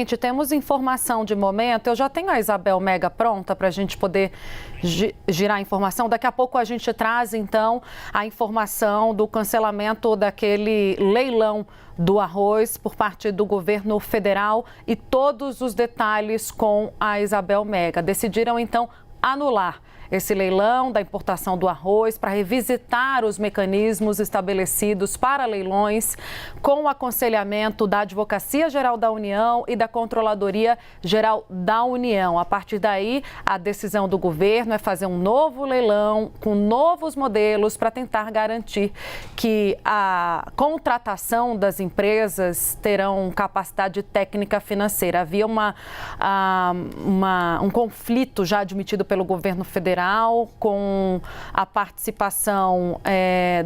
gente, temos informação de momento. Eu já tenho a Isabel Mega pronta para a gente poder girar a informação. Daqui a pouco a gente traz, então, a informação do cancelamento daquele leilão do arroz por parte do governo federal e todos os detalhes com a Isabel Mega. Decidiram, então, anular esse leilão da importação do arroz para revisitar os mecanismos estabelecidos para leilões com o aconselhamento da Advocacia Geral da União e da Controladoria Geral da União. A partir daí, a decisão do governo é fazer um novo leilão com novos modelos para tentar garantir que a contratação das empresas terão capacidade técnica financeira. Havia um conflito já admitido pelo governo federal com a participação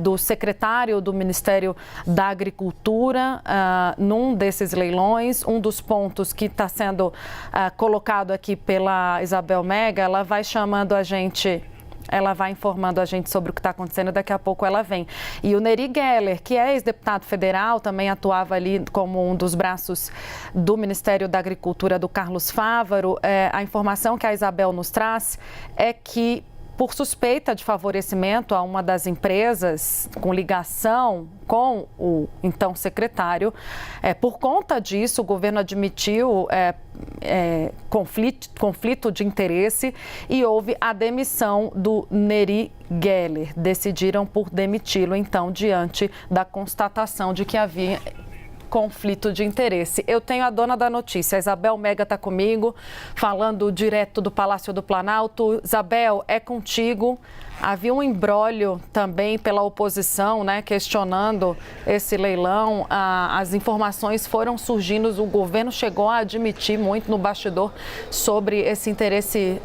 do secretário do Ministério da Agricultura num desses leilões. Um dos pontos que está sendo colocado aqui pela Isabel Mega, ela vai chamando a gente... Ela vai informando a gente sobre o que está acontecendo, daqui a pouco ela vem. E o Nery Geller, que é ex-deputado federal, também atuava ali como um dos braços do Ministério da Agricultura do Carlos Fávaro. A informação que a Isabel nos traz é que, por suspeita de favorecimento a uma das empresas com ligação com o então secretário, por conta disso o governo admitiu conflito de interesse e houve a demissão do Nery Geller. Decidiram por demiti-lo, então, diante da constatação de que havia conflito de interesse. Eu tenho a dona da notícia, a Isabel Mega está comigo, falando direto do Palácio do Planalto. Isabel, é contigo. Havia um imbróglio também pela oposição, né, questionando esse leilão. As informações foram surgindo, o governo chegou a admitir muito no bastidor sobre esse interesse,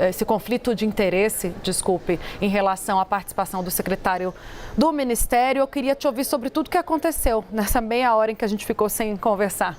esse conflito de interesse, desculpe, em relação à participação do secretário do Ministério. Eu queria te ouvir sobre tudo o que aconteceu nessa meia hora em que a gente ficou sem conversar.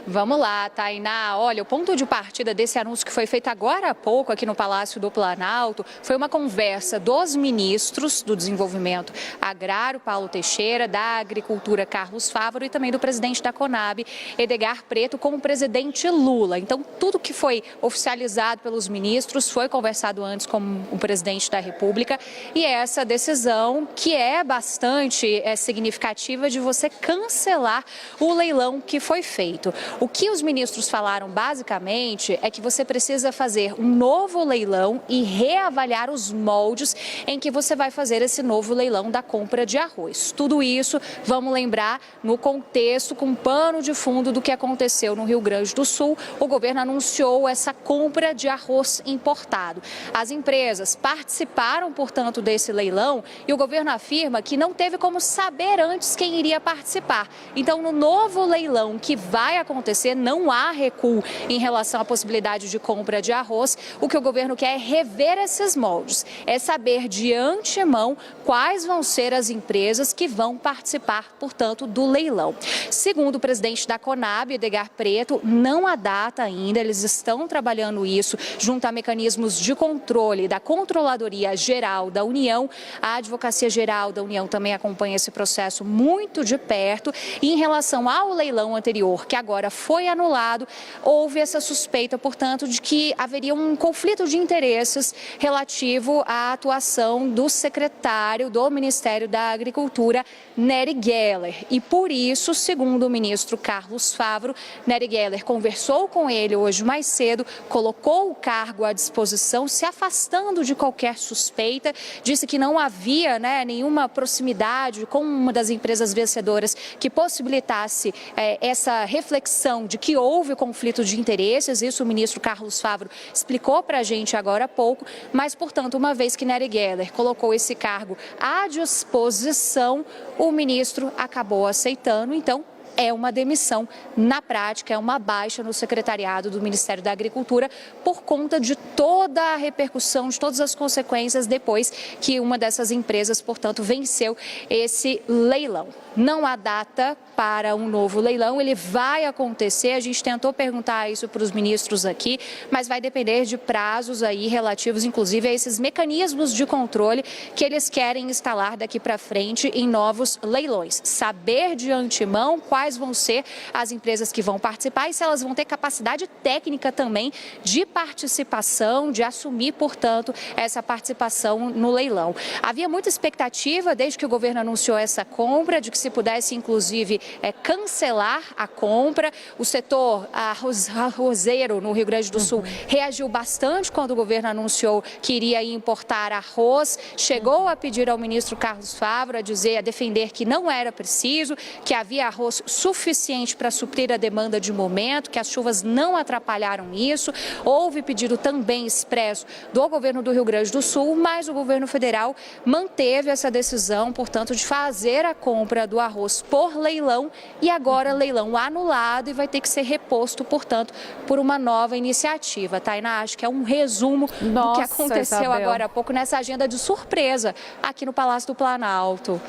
Vamos lá, Tainá. Olha, o ponto de partida desse anúncio que foi feito agora há pouco aqui no Palácio do Planalto foi uma conversa dos ministros do Desenvolvimento Agrário, Paulo Teixeira, da Agricultura, Carlos Fávaro, e também do presidente da Conab, Edgar Preto, com o presidente Lula. Então, tudo que foi oficializado pelos ministros foi conversado antes com o presidente da República, e essa decisão, que é bastante significativa, de você cancelar o leilão que foi feito. O que os ministros falaram basicamente é que você precisa fazer um novo leilão e reavaliar os moldes em que você vai fazer esse novo leilão da compra de arroz. Tudo isso, vamos lembrar, no contexto, com pano de fundo do que aconteceu no Rio Grande do Sul. O governo anunciou essa compra de arroz importado. As empresas participaram, portanto, desse leilão, e o governo afirma que não teve como saber antes quem iria participar. Então, no novo leilão que vai acontecer, não há recuo em relação à possibilidade de compra de arroz. O que o governo quer é rever esses moldes, é saber de antemão quais vão ser as empresas que vão participar, portanto, do leilão. Segundo o presidente da Conab, Edgar Preto, não há data ainda, eles estão trabalhando isso junto a mecanismos de controle da Controladoria Geral da União. A Advocacia Geral da União também acompanha esse processo muito de perto. E em relação ao leilão anterior, que agora foi anulado, houve essa suspeita, portanto, de que haveria um conflito de interesses relativo à atuação do secretário do Ministério da Agricultura, Nery Geller. E por isso, segundo o ministro Carlos Fávaro, Nery Geller conversou com ele hoje mais cedo, colocou o cargo à disposição, se afastando de qualquer suspeita, disse que não havia nenhuma proximidade com uma das empresas vencedoras que possibilitasse essa reflexão de que houve conflito de interesses. Isso o ministro Carlos Fávaro explicou para a gente agora há pouco, mas, portanto, uma vez que Nery Geller colocou esse cargo à disposição, o ministro acabou aceitando. Então, é uma demissão, na prática, é uma baixa no secretariado do Ministério da Agricultura por conta de toda a repercussão, de todas as consequências depois que uma dessas empresas, portanto, venceu esse leilão. Não há data para um novo leilão, ele vai acontecer, a gente tentou perguntar isso para os ministros aqui, mas vai depender de prazos aí relativos, inclusive, a esses mecanismos de controle que eles querem instalar daqui para frente em novos leilões. Saber de antemão quais quais vão ser as empresas que vão participar e se elas vão ter capacidade técnica também de participação, de assumir, portanto, essa participação no leilão. Havia muita expectativa, desde que o governo anunciou essa compra, de que se pudesse, inclusive, cancelar a compra. O setor arrozeiro no Rio Grande do Sul reagiu bastante quando o governo anunciou que iria importar arroz. Chegou a pedir ao ministro Carlos Fávaro a defender que não era preciso, que havia arroz suficiente para suprir a demanda de momento, que as chuvas não atrapalharam isso. Houve pedido também expresso do governo do Rio Grande do Sul, mas o governo federal manteve essa decisão, portanto, de fazer a compra do arroz por leilão e agora leilão anulado e vai ter que ser reposto, portanto, por uma nova iniciativa. Tainá, acho que é um resumo do que aconteceu Isabel, agora há pouco nessa agenda de surpresa aqui no Palácio do Planalto.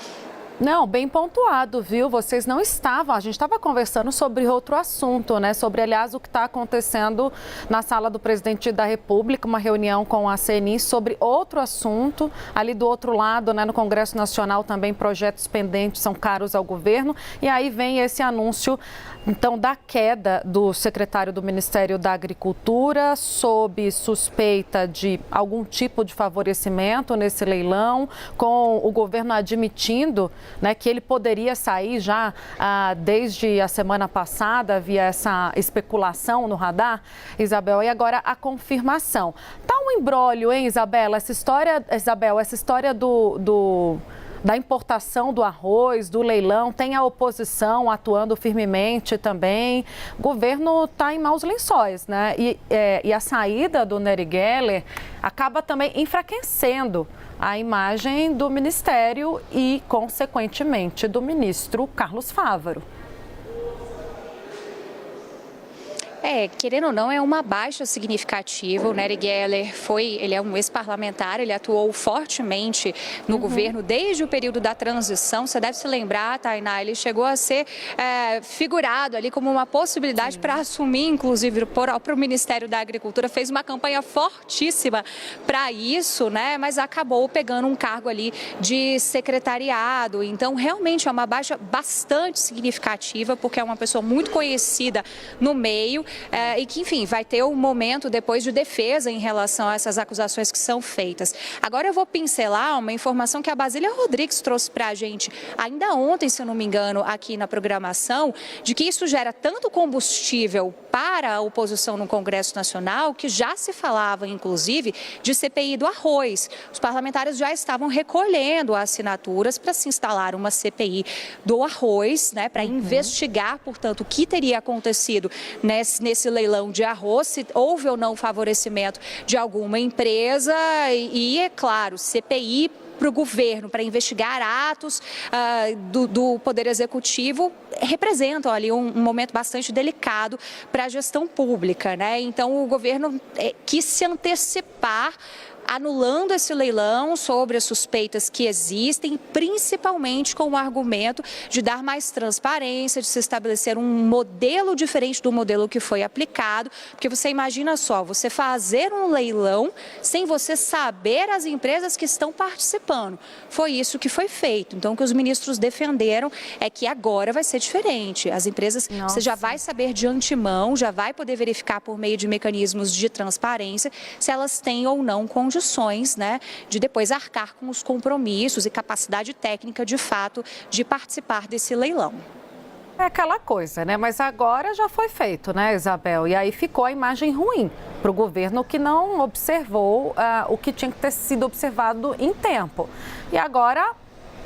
Não, bem pontuado, viu? Vocês não estavam, a gente estava conversando sobre outro assunto, né? Sobre, aliás, o que está acontecendo na sala do presidente da República, uma reunião com a CNI sobre outro assunto. Ali do outro lado, né, no Congresso Nacional, também projetos pendentes são caros ao governo. E aí vem esse anúncio, então, da queda do secretário do Ministério da Agricultura sob suspeita de algum tipo de favorecimento nesse leilão, com o governo admitindo, né, que ele poderia sair já desde a semana passada, havia essa especulação no radar, Isabel, e agora a confirmação. Tá um imbróglio, hein, Isabela? Essa história da importação do arroz, do leilão, tem a oposição atuando firmemente também. O governo está em maus lençóis, né? E a saída do Nery Geller acaba também enfraquecendo a imagem do Ministério e, consequentemente, do ministro Carlos Fávaro. Querendo ou não, é uma baixa significativa. O Nery Geller ele é um ex-parlamentar, ele atuou fortemente no governo desde o período da transição. Você deve se lembrar, Tainá, ele chegou a ser figurado ali como uma possibilidade para assumir, inclusive, para o Ministério da Agricultura. Fez uma campanha fortíssima para isso, né? Mas acabou pegando um cargo ali de secretariado. Então, realmente é uma baixa bastante significativa, porque é uma pessoa muito conhecida no meio. E que, enfim, vai ter um momento depois de defesa em relação a essas acusações que são feitas. Agora eu vou pincelar uma informação que a Basília Rodrigues trouxe para a gente ainda ontem, se eu não me engano, aqui na programação, de que isso gera tanto combustível para a oposição no Congresso Nacional, que já se falava, inclusive, de CPI do arroz. Os parlamentares já estavam recolhendo assinaturas para se instalar uma CPI do arroz, né, para investigar, portanto, o que teria acontecido nesse leilão de arroz, se houve ou não favorecimento de alguma empresa e, é claro, CPI para o governo, para investigar atos do Poder Executivo, representam ali um momento bastante delicado para a gestão pública, né? Então, o governo quis se antecipar, anulando esse leilão sobre as suspeitas que existem, principalmente com o argumento de dar mais transparência, de se estabelecer um modelo diferente do modelo que foi aplicado, porque você imagina só, você fazer um leilão sem você saber as empresas que estão participando. Foi isso que foi feito. Então, o que os ministros defenderam é que agora vai ser diferente. As empresas, você já vai saber de antemão, já vai poder verificar por meio de mecanismos de transparência se elas têm ou não condições, né, de depois arcar com os compromissos e capacidade técnica, de fato, de participar desse leilão. É aquela coisa, né? Mas agora já foi feito, né, Isabel? E aí ficou a imagem ruim para o governo, que não observou o que tinha que ter sido observado em tempo. E agora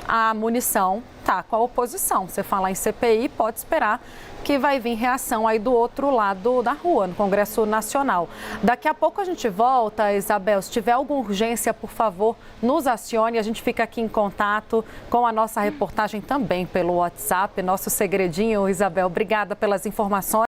a munição está com a oposição. Você falar em CPI, pode esperar que vai vir reação aí do outro lado da rua, no Congresso Nacional. Daqui a pouco a gente volta, Isabel. Se tiver alguma urgência, por favor, nos acione. A gente fica aqui em contato com a nossa reportagem também pelo WhatsApp. Nosso segredinho, Isabel. Obrigada pelas informações.